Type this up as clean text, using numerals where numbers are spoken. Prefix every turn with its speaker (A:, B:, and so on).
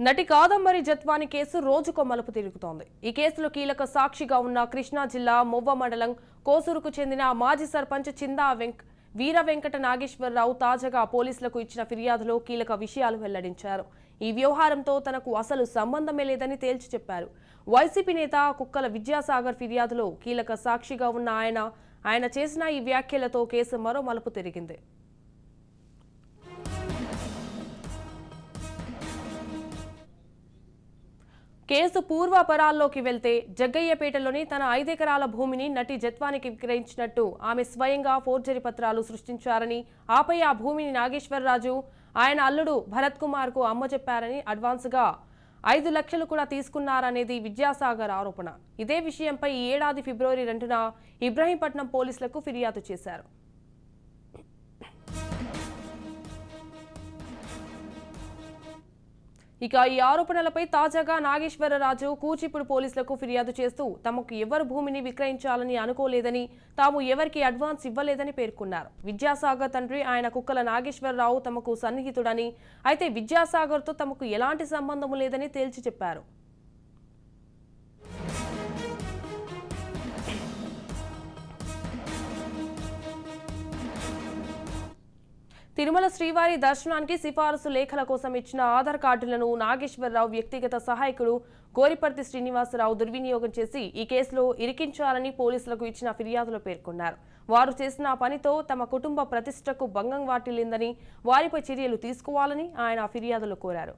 A: నటి కాదంబరి జత్వాని కేసు రోజుకో మలుపు తిరుగుతోంది. ఈ కేసులో కీలక సాక్షిగా ఉన్న కృష్ణా జిల్లా మొవ్వ మండలం కోసూరుకు చెందిన మాజీ సర్పంచ్ చిందా వీర వెంకట నాగేశ్వరరావు తాజాగా పోలీసులకు ఇచ్చిన ఫిర్యాదులో కీలక విషయాలు వెల్లడించారు. ఈ వ్యవహారంతో తనకు అసలు సంబంధమే లేదని తేల్చి చెప్పారు. వైసీపీ నేత కుక్కల విద్యాసాగర్ ఫిర్యాదులో కీలక సాక్షిగా ఉన్న ఆయన చేసిన ఈ వ్యాఖ్యలతో కేసు మరో మలుపు తిరిగింది. కేసు పూర్వాపరాల్లోకి వెళ్తే జగ్గయ్యపేటలోని తన 5 ఎకరాల భూమిని నటి జత్వానికి విక్రయించినట్టు ఆమె స్వయంగా ఫోర్జరీ పత్రాలు సృష్టించారని, ఆపై ఆ భూమిని నాగేశ్వరరాజు ఆయన అల్లుడు భరత్ కుమార్ కు అమ్మచెప్పారని, అడ్వాన్స్గా 5 లక్షలు కూడా తీసుకున్నారనేది విద్యాసాగర్ ఆరోపణ. ఇదే విషయంపై ఈ ఏడాది ఫిబ్రవరి 2న ఇబ్రహీంపట్నం పోలీసులకు ఫిర్యాదు చేశారు. ఇక ఈ ఆరోపణలపై తాజాగా నాగేశ్వరరాజు కూచిపూడి పోలీసులకు ఫిర్యాదు చేస్తూ తమకు ఎవరు భూమిని విక్రయించాలని అనుకోలేదని, తాము ఎవరికి అడ్వాన్స్ ఇవ్వలేదని పేర్కొన్నారు. విద్యాసాగర్ తండ్రి ఆయన కుక్కల నాగేశ్వరరావు తమకు సన్నిహితుడని, అయితే విద్యాసాగర్తో తమకు ఎలాంటి సంబంధం లేదని తేల్చి చెప్పారు. తిరుమల శ్రీవారి దర్శనానికి సిఫారసు లేఖల కోసం ఇచ్చిన ఆధార్ కార్డులను నాగేశ్వరరావు వ్యక్తిగత సహాయకుడు గోరిపర్తి శ్రీనివాసరావు దుర్వినియోగం చేసి ఈ కేసులో ఇరికించాలని పోలీసులకు ఇచ్చిన ఫిర్యాదులో పేర్కొన్నారు. వారు చేసిన పనితో తమ కుటుంబ ప్రతిష్టకు భంగం వాటిల్లిందని, వారిపై చర్యలు తీసుకోవాలని ఆయన ఫిర్యాదులో కోరారు.